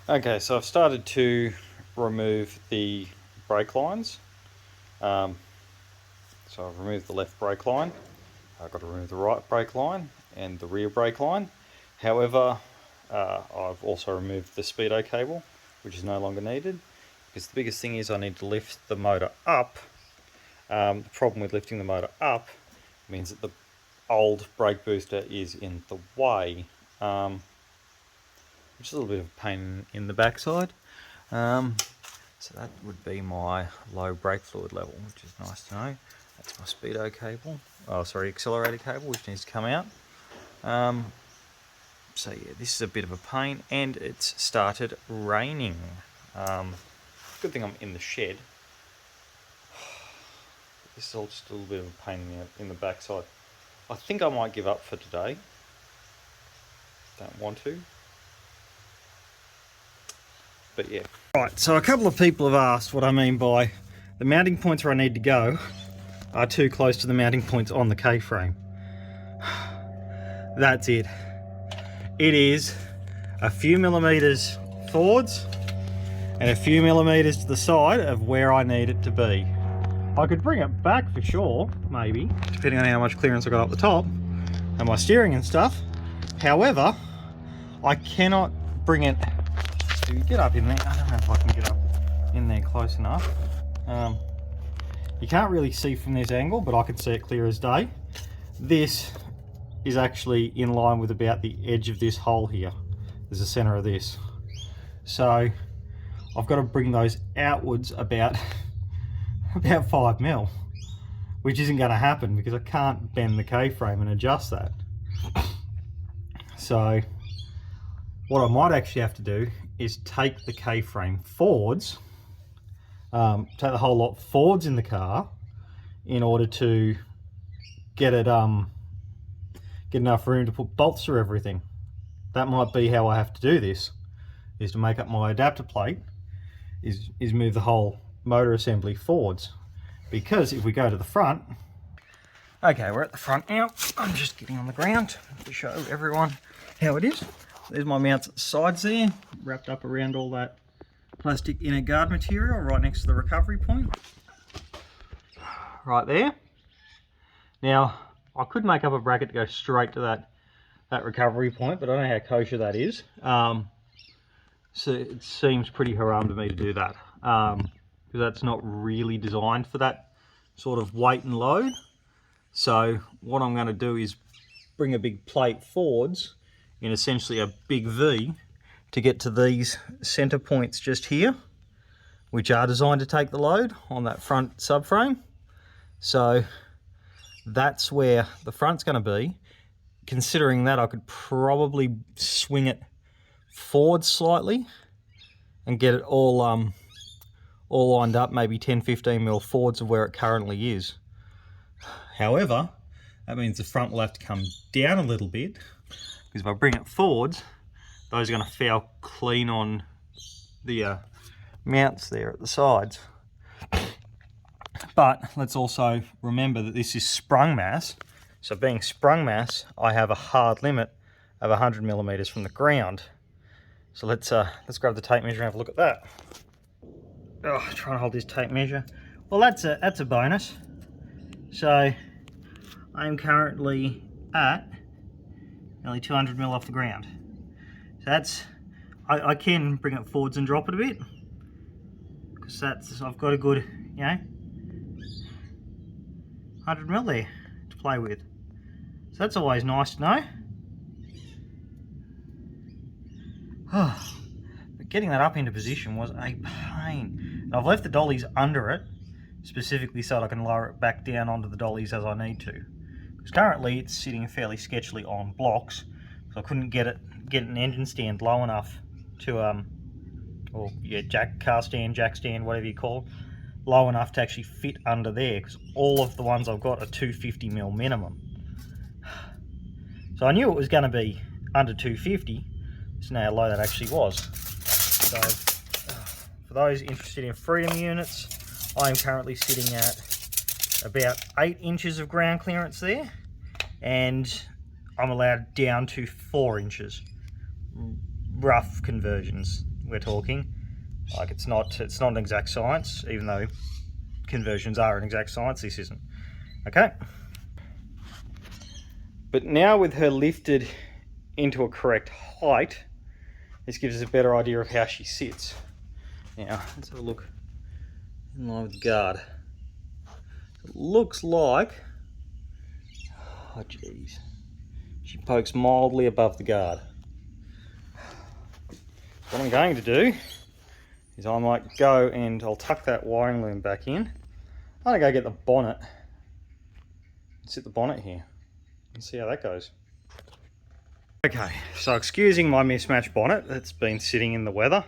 Okay, so I've started to remove the brake lines. Um, so I've removed the left brake line. I've got to remove the right brake line and the rear brake line. However, I've also removed the speedo cable, which is no longer needed, because the biggest thing is I need to lift the motor up. The problem with lifting the motor up means that the old brake booster is in the way, which is a little bit of a pain in the backside. So that would be my low brake fluid level, which is nice to know. That's my speedo cable, accelerator cable, which needs to come out. So yeah, this is a bit of a pain, and it's started raining. Good thing I'm in the shed. This is all just a little bit of a pain in the backside. I think I might give up for today. Don't want to. But yeah. Right, so a couple of people have asked what I mean by the mounting points where I need to go are too close to the mounting points on the K-frame. That's it. It is a few millimeters forwards and a few millimeters to the side of where I need it to be. I could bring it back for sure, maybe, depending on how much clearance I got up the top and my steering and stuff. However, I cannot bring it to get up in there. I don't know if I can get up in there close enough. You can't really see from this angle, but I can see it clear as day. This is actually in line with about the edge of this hole here. There's the center of this. So I've got to bring those outwards about 5 mil, which isn't going to happen because I can't bend the K-frame and adjust that. So what I might actually have to do is take the K-frame forwards, take the whole lot forwards in the car in order to get it get enough room to put bolts through everything. That might be how I have to do this, is to make up my adapter plate, is move the whole motor assembly forwards. Because if we go to the front, okay, we're at the front now. I'm just getting on the ground to show everyone how it is. There's my mounts at the sides there, wrapped up around all that plastic inner guard material right next to the recovery point. Right there. Now, I could make up a bracket to go straight to that recovery point, but I don't know how kosher that is. So it seems pretty haram to me to do that, because that's not really designed for that sort of weight and load. So what I'm going to do is bring a big plate forwards in essentially a big V to get to these center points just here, which are designed to take the load on that front subframe. So that's where the front's going to be. Considering that, I could probably swing it forward slightly and get it all lined up, maybe 10-15 mil forwards of where it currently is. However, that means the front will have to come down a little bit, because if I bring it forwards, those are going to foul clean on the mounts there at the sides. But let's also remember that this is sprung mass. So being sprung mass, I have a hard limit of 100 millimeters from the ground. So let's grab the tape measure and have a look at that. Oh, trying to hold this tape measure. Well, that's a bonus. So I'm currently at nearly 200 mil off the ground. So that's, I can bring it forwards and drop it a bit, because I've got a good, 100 mil there to play with. So that's always nice to know. But getting that up into position was a pain. And I've left the dollies under it, specifically so that I can lower it back down onto the dollies as I need to. Because currently it's sitting fairly sketchily on blocks, so I couldn't get an engine stand low enough to jack stand, whatever you call it, low enough to actually fit under there, because all of the ones I've got are 250 mil minimum. So I knew it was going to be under 250, so now how low that actually was. So for those interested in Freedom units, I am currently sitting at about 8 inches of ground clearance there, and I'm allowed down to 4 inches. Rough conversions. we're talking. Like it's not an exact science, even though conversions are an exact science, this isn't. Okay. But now with her lifted into a correct height, this gives us a better idea of how she sits. Now, let's have a look in line with the guard. It looks like, oh geez, she pokes mildly above the guard. What I'm going to do is I might go and I'll tuck that wiring loom back in. I'm going to go get the bonnet, sit the bonnet here and see how that goes. Okay, so excusing my mismatched bonnet that's been sitting in the weather.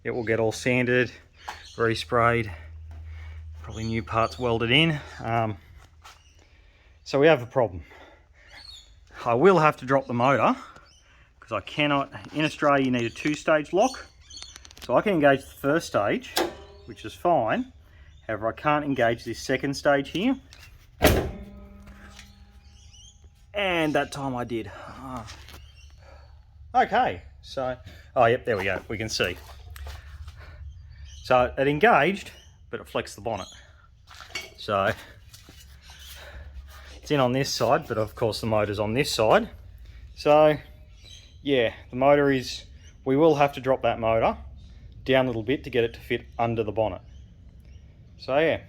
It will get all sanded, resprayed, probably new parts welded in. So we have a problem. I will have to drop the motor because I cannot, in Australia you need a 2-stage lock. So I can engage the first stage, which is fine. However, I can't engage this second stage here. And that time I did. Okay, so, oh yep, there we go, we can see. So it engaged, but it flexed the bonnet. So it's in on this side, but of course the motor's on this side. So yeah, the motor is, we will have to drop that motor down a little bit to get it to fit under the bonnet. So yeah,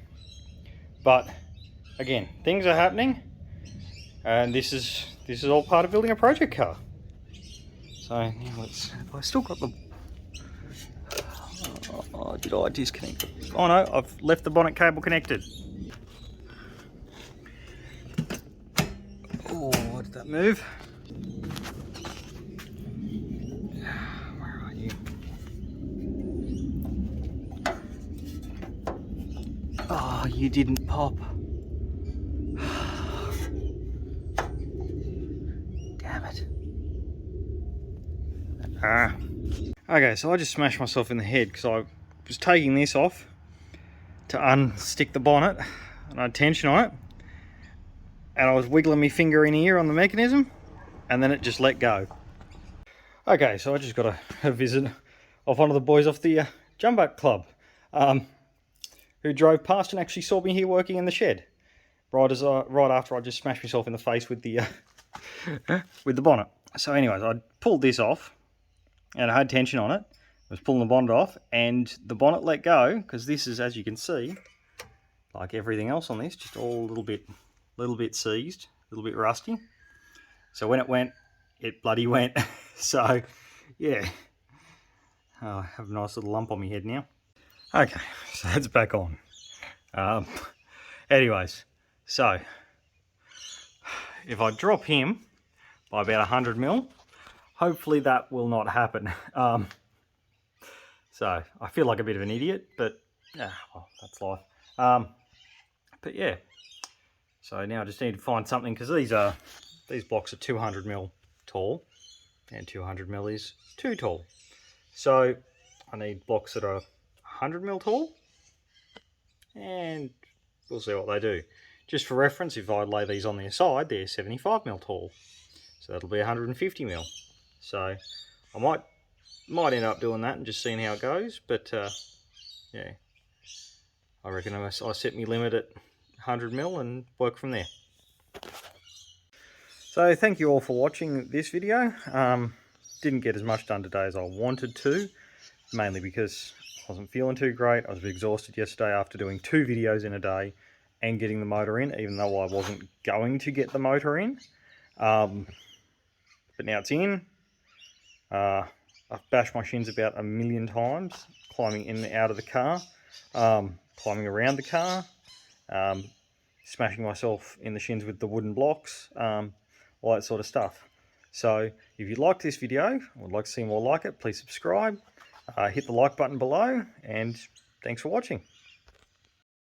but again, things are happening, and this is all part of building a project car. So now let's, I still got the, oh, did I disconnect it? Oh no, I've left the bonnet cable connected. Oh, why did that move? Where are you? Oh, you didn't pop. Damn it. Okay, so I just smashed myself in the head because I was taking this off to unstick the bonnet and I had tension on it, and I was wiggling my finger in here on the mechanism, and then it just let go. Okay, so I just got a visit of one of the boys off the Jumbuck Club, who drove past and actually saw me here working in the shed right after I just smashed myself in the face with the with the bonnet. So anyways, I pulled this off and I had tension on it. I was pulling the bonnet off and the bonnet let go, because this is, as you can see, like everything else on this, just all a little bit seized, a little bit rusty. So when it went, it bloody went. So yeah, oh, I have a nice little lump on my head now. Okay, so that's back on. Anyways, so if I drop him by about 100 mil, hopefully that will not happen. So I feel like a bit of an idiot, but yeah, well, that's life. But yeah, so now I just need to find something, because these blocks are 200 mil tall, and 200 mil is too tall. So I need blocks that are 100 mil tall, and we'll see what they do. Just for reference, if I lay these on their side, they're 75 mil tall, so that'll be 150 mil. So I might end up doing that and just seeing how it goes, but yeah, I reckon I set my limit at 100 mil and work from there. So thank you all for watching this video. Didn't get as much done today as I wanted to, mainly because I wasn't feeling too great. I was a bit exhausted yesterday after doing 2 videos in a day and getting the motor in, even though I wasn't going to get the motor in. But now it's in. I've bashed my shins about 1,000,000 times, climbing in and out of the car, climbing around the car, smashing myself in the shins with the wooden blocks, all that sort of stuff. So if you liked this video, or would like to see more like it, please subscribe, hit the like button below, and thanks for watching.